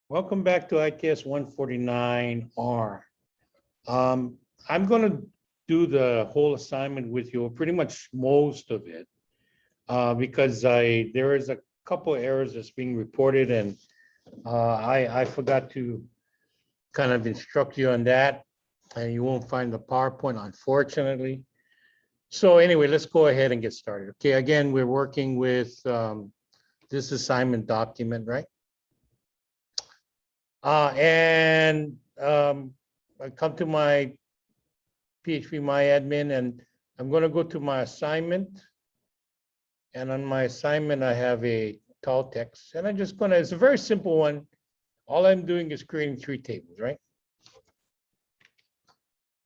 Welcome back to ITS 149R. I'm going to do the whole assignment with you, pretty much most of it, because there is a couple errors that's being reported, and I forgot to kind of instruct you on that, and you won't find the PowerPoint, unfortunately. So anyway, let's go ahead and get started. Okay, again, we're working with this assignment document, right? I come to my PHP MyAdmin, and I'm going to go to my assignment. And on my assignment, I have a tall text, and I'm just going to, it's a very simple one. All I'm doing is creating 3 tables, right?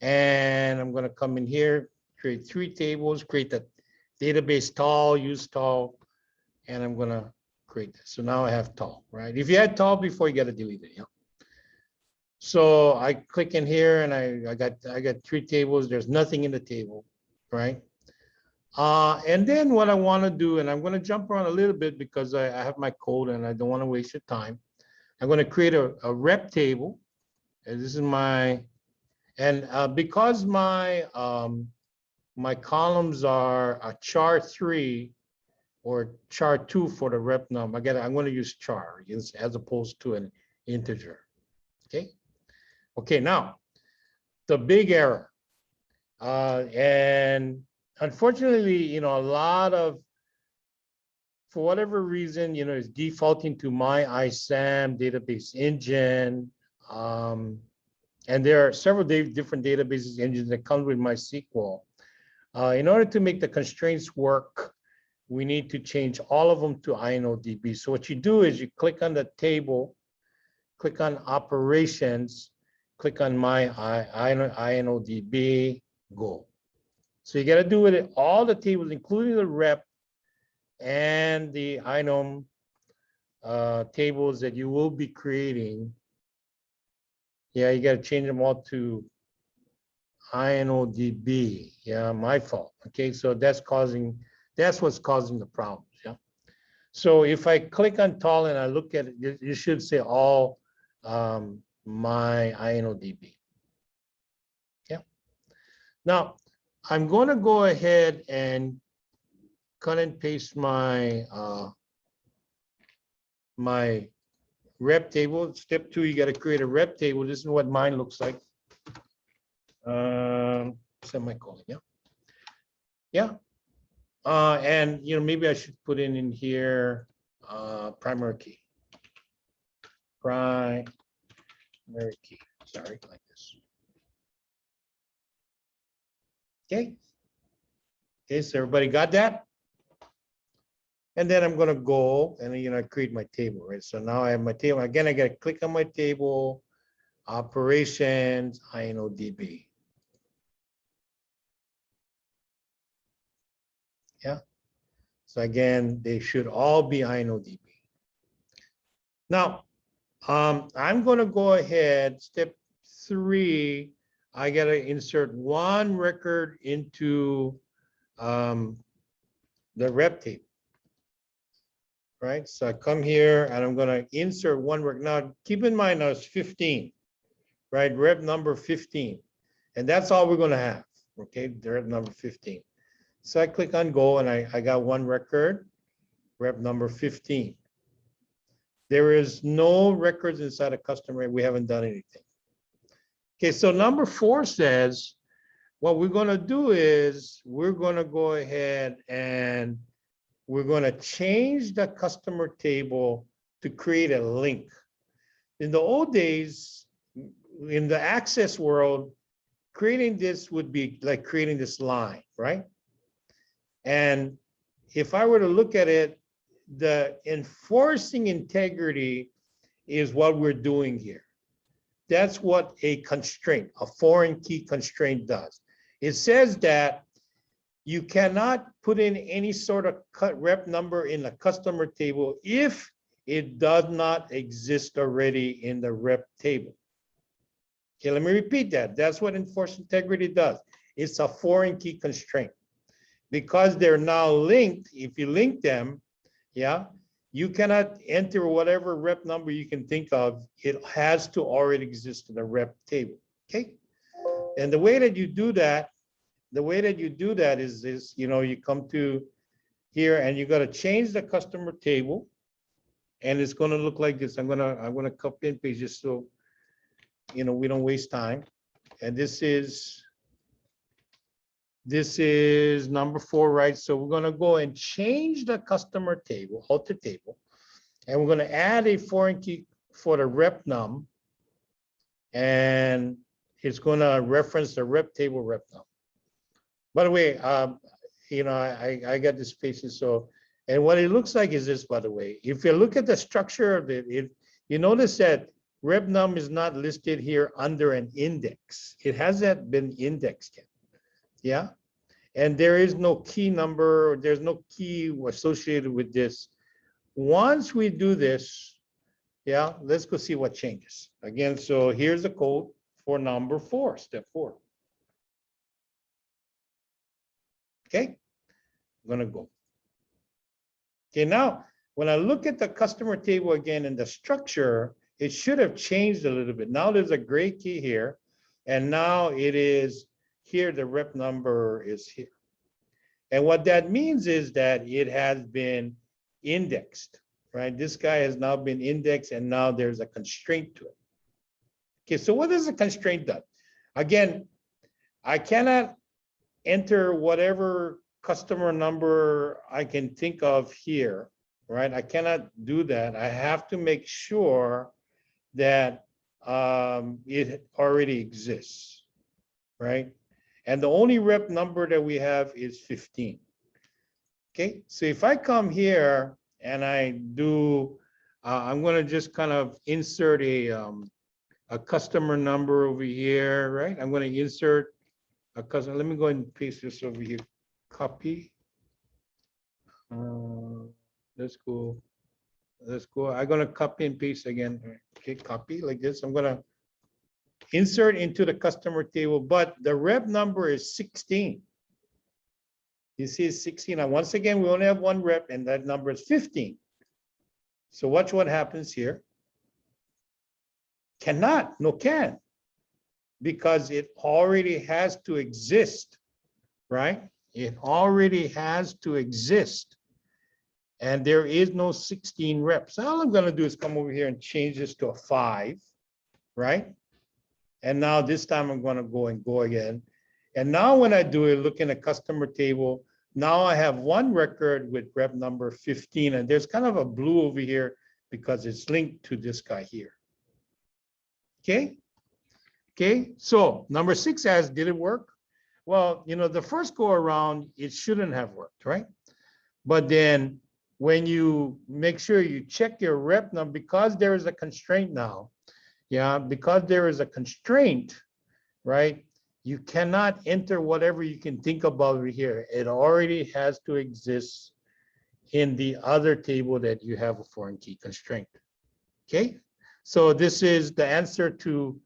And I'm going to come in here, create 3 tables, create the database tall, use tall, and I'm going to create this. So now I have tall, right? If you had tall before, you got to delete it. Yeah. So I click in here, and I got 3 tables. There's nothing in the table, right? And then what I want to do, and I'm going to jump around a little bit because I have my code and I don't want to waste your time. I'm going to create a rep table. And this is my, and because my my columns are a char 3 or char 2 for the rep number, I'm going to use char as opposed to an integer. Okay. Okay, now the big error, and unfortunately, a lot of, for whatever reason, it's defaulting to my ISAM database engine, and there are several different databases engines that come with MySQL. In order to make the constraints work, we need to change all of them to INODB. So what you do is you click on the table, click on operations, click on my INODB, go. So you got to do it all the tables, including the rep and the inom tables that you will be creating. Yeah, you got to change them all to INODB. Yeah, my fault. Okay, so that's what's causing the problems. Yeah. So if I click on tall and I look at it, you should say all my INODB. Yeah. Now I'm going to go ahead and cut and paste my my rep table. Step 2, you got to create a rep table. This is what mine looks like. Semicolon. Yeah. Yeah. And maybe I should put in here primary key. Primary key. Sorry, like this. Okay. Okay, so everybody got that? And then I'm going to go and I create my table, right? So now I have my table. Again, I got to click on my table, operations, INODB. Yeah. So again, they should all be INODB. Now, I'm going to go ahead. Step 3, I got to insert 1 record into the rep table. Right, so I come here and I'm going to insert 1 record. Now, keep in mind, now it's 15, right? Rep number 15, and that's all we're going to have. Okay, the rep number 15. So I click on go, and I got 1 record, rep number 15. There is no records inside a custom rep. We haven't done anything. Okay, so number 4 says, what we're going to do is we're going to go ahead and we're going to change the customer table to create a link. In the old days, in the Access world, creating this would be like creating this line, right? And if I were to look at it, the enforcing integrity is what we're doing here. That's what a constraint, a foreign key constraint does. It says that you cannot put in any sort of rep number in the customer table if it does not exist already in the rep table. Okay, let me repeat that. That's what enforced integrity does. It's a foreign key constraint. Because they're now linked, if you link them, yeah, you cannot enter whatever rep number you can think of. It has to already exist in the rep table, okay? And the way that you do that, is you come to here and you got to change the customer table, and it's going to look like this. I'm gonna copy and paste just so we don't waste time. And this is number 4, right? So we're going to go and change the customer table, alter table, and we're going to add a foreign key for the rep num, and it's going to reference the rep table rep num. By the way, I got this patient. So, and what it looks like is this, by the way. If you look at the structure of it, you notice that rep num is not listed here under an index. It hasn't been indexed yet. Yeah. And there is no key number, there's no key associated with this. Once we do this, yeah, let's go see what changes. Again, so here's the code for number 4, step 4. Okay, I'm gonna go. Okay, now when I look at the customer table again in the structure, it should have changed a little bit. Now there's a gray key here, and now it is here, the rep number is here. And what that means is that it has been indexed, right? This guy has now been indexed, and now there's a constraint to it. Okay, so what does a constraint do? Again, I cannot enter whatever customer number I can think of here, right? I cannot do that. I have to make sure that it already exists, right? And the only rep number that we have is 15. Okay, so if I come here and I do, I'm going to just kind of insert a customer number over here, right? I'm going to insert a customer. Let me go and paste this over here. Copy. Let's go. I'm going to copy and paste again. Okay, copy like this. I'm going to insert into the customer table, but the rep number is 16. You see it's 16. Now, once again, we only have one rep, and that number is 15. So watch what happens here. Cannot, no can, because it already has to exist, right? It already has to exist. And there is no 16 reps. All I'm going to do is come over here and change this to a 5, right? And now this time I'm going to go again. And now when I do it, look in the customer table, now I have one record with rep number 15, and there's kind of a blue over here because it's linked to this guy here. Okay. Okay. So number 6 says, did it work? Well, the first go around, it shouldn't have worked, right? But then when you make sure you check your rep number, because there is a constraint now, yeah, because there is a constraint, right? You cannot enter whatever you can think about over here. It already has to exist in the other table that you have a foreign key constraint. Okay, so this is the answer to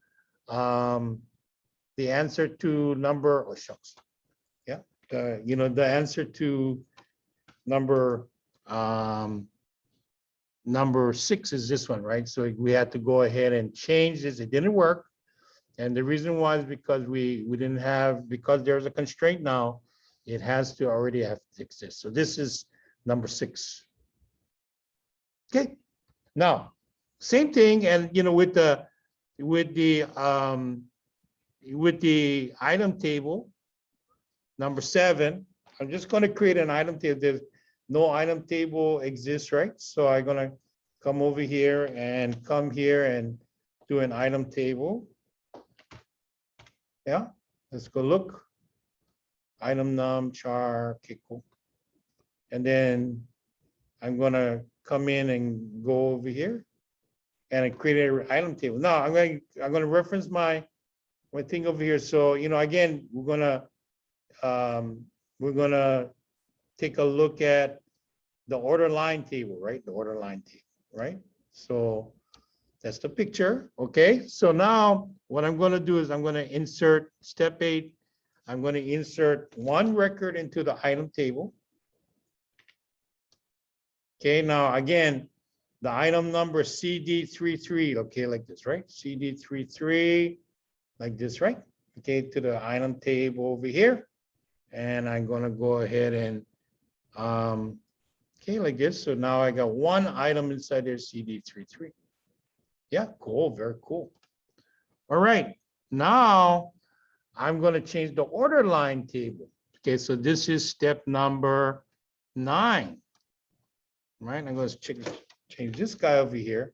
number, oh shucks, yeah, the answer to number 6 is this one, right? So we had to go ahead and change this. It didn't work. And the reason why is because we didn't have, because there's a constraint now, it has to already have to exist. So this is number 6. Okay. Now, same thing, and with the item table, number 7, I'm just going to create an item table. There's no item table exists, right? So I'm going to come over here and come here and do an item table. Yeah, let's go look. Item num char, okay, cool. And then I'm gonna come in and go over here and create an item table. Now I'm gonna reference my thing over here. So again, we're gonna take a look at the order line table, right? The order line table, right? So that's the picture. Okay, so now what I'm going to do is I'm going to insert step 8. I'm going to insert one record into the item table. Okay, now again, the item number CD33, okay, like this, right? CD33, like this, right? Okay, to the item table over here. And I'm gonna go ahead and, okay, like this. So now I got one item inside there, CD33. Yeah, cool, very cool. All right, now I'm gonna change the order line table. Okay, so this is step number 9. Right, I'm going to change this guy over here.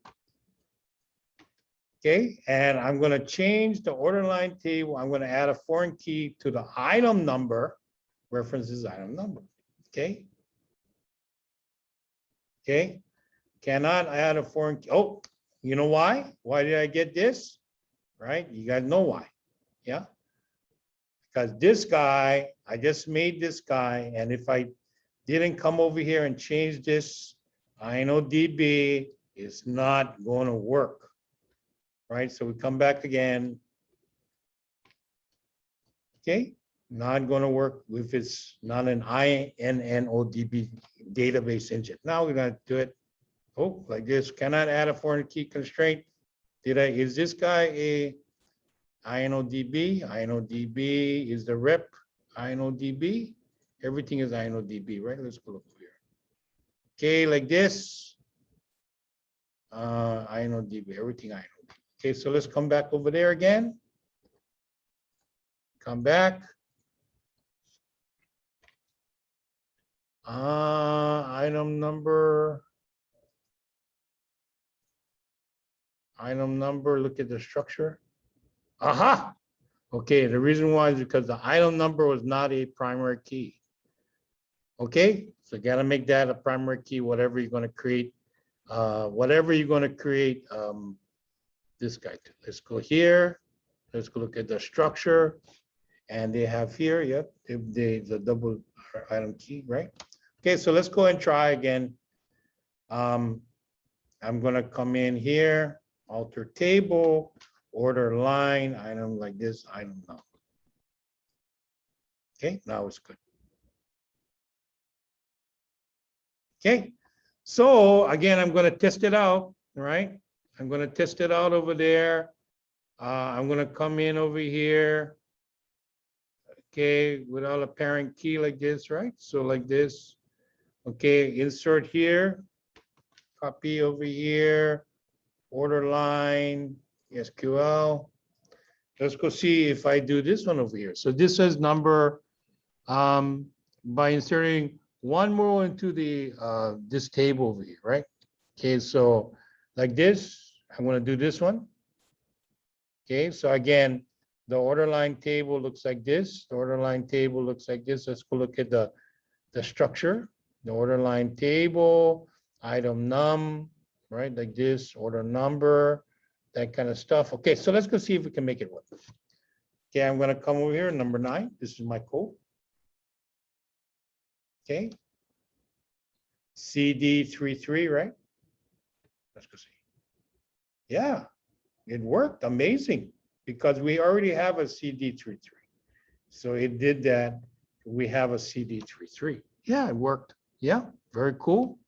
Okay, and I'm going to change the order line table. I'm going to add a foreign key to the item number, references item number. Okay. Okay, cannot add a foreign key. Oh, you know why? Why did I get this? Right, you guys know why. Yeah, because this guy, I just made this guy, and if I didn't come over here and change this INODB, it's not going to work, right? So we come back again. Okay, not going to work if it's not an INNODB database engine. Now we're going to do it, oh, like this. Cannot add a foreign key constraint. Is this guy a INODB? INODB is the rep INODB. Everything is INODB, right? Let's go look over here. Okay, like this. INODB, everything INODB. Okay, so let's come back over there again. Come back. Item number. Item number, look at the structure. Aha! Okay, the reason why is because the item number was not a primary key. Okay, so you gotta make that a primary key, whatever you're gonna create. Whatever you're gonna create, this guy. Let's go here. Let's go look at the structure. And they have here, yep, the double item key, right? Okay, so let's go and try again. I'm gonna come in here, alter table, order line, item like this, item now. Okay, now it's good. Okay, so again, I'm gonna test it out, right? I'm gonna test it out over there. I'm gonna come in over here. Okay, without a parent key like this, right? So like this. Okay, insert here, copy over here, order line, SQL. Let's go see if I do this one over here. So this says number by inserting one more into the this table over here, right? Okay, so like this, I'm going to do this one. Okay, so again, the order line table looks like this. The order line table looks like this. Let's go look at the structure. The order line table, item num, right? Like this, order number, that kind of stuff. Okay, so let's go see if we can make it work. Okay, I'm going to come over here, number 9. This is my code. Okay. CD33, right? Let's go see. Yeah, it worked. Amazing. Because we already have a CD33. So it did that. We have a CD33. Yeah, it worked. Yeah, very cool.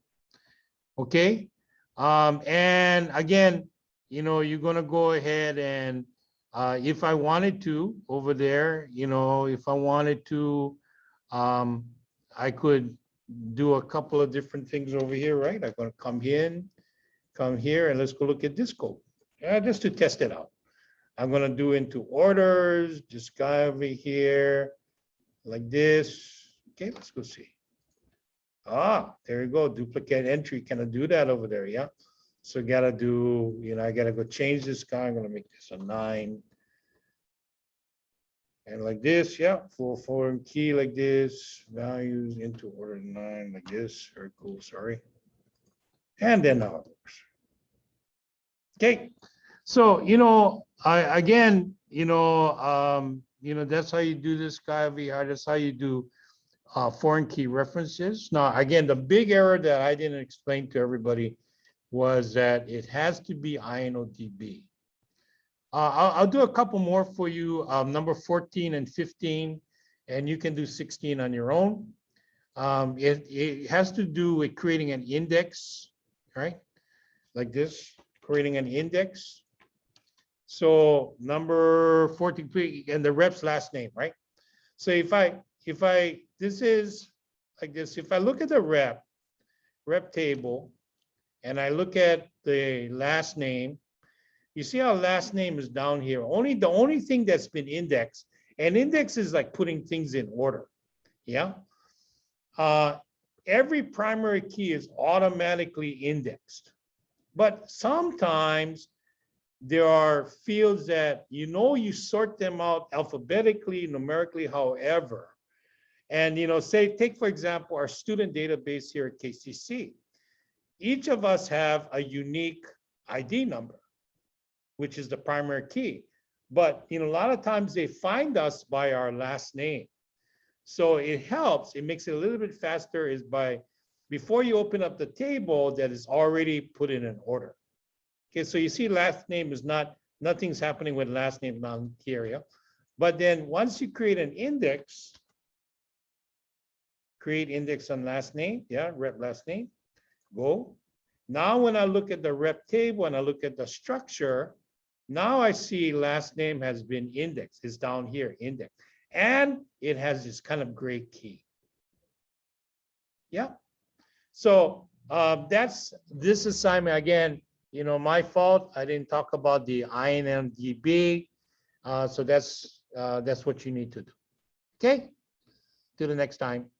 Okay. And again, you know, you're going to go ahead and if I wanted to over there, you know, if I wanted to, I could do a couple of different things over here, right? I'm going to come in, come here, and let's go look at this code. Yeah, just to test it out. I'm going to do into orders, this guy over here, like this. Okay, let's go see. Ah, there you go. Duplicate entry. Can I do that over there? Yeah. So gotta do, you know, I gotta go change this guy. I'm gonna make this a 9. And like this, yeah, full foreign key like this, values into order 9 like this. Very cool, sorry. And then now it works. Okay. So, you know, again, you know, that's how you do this guy over here. That's how you do foreign key references. Now, again, the big error that I didn't explain to everybody was that it has to be INODB. I'll do a couple more for you, number 14 and 15, and you can do 16 on your own. It has to do with creating an index, right? Like this, creating an index. So number 43 and the rep's last name, right? So this is like this, if I look at the rep table, and I look at the last name, you see how last name is down here. The only thing that's been indexed, and index is like putting things in order. Yeah. Every primary key is automatically indexed, but sometimes there are fields that you sort them out alphabetically, numerically, however. And take for example our student database here at KCC. Each of us have a unique ID number, which is the primary key. But a lot of times they find us by our last name. So it helps, it makes it a little bit faster is before you open up the table that is already put in an order. Okay, so you see last name is nothing's happening with last name down here. Yeah? But then once you create an index, create index on last name, yeah, rep last name, go. Now when I look at the rep table and I look at the structure, now I see last name has been indexed. It's down here, index. And it has this kind of gray key. Yeah. So that's this assignment. Again, my fault. I didn't talk about the INMDB. So that's what you need to do. Okay. Till the next time.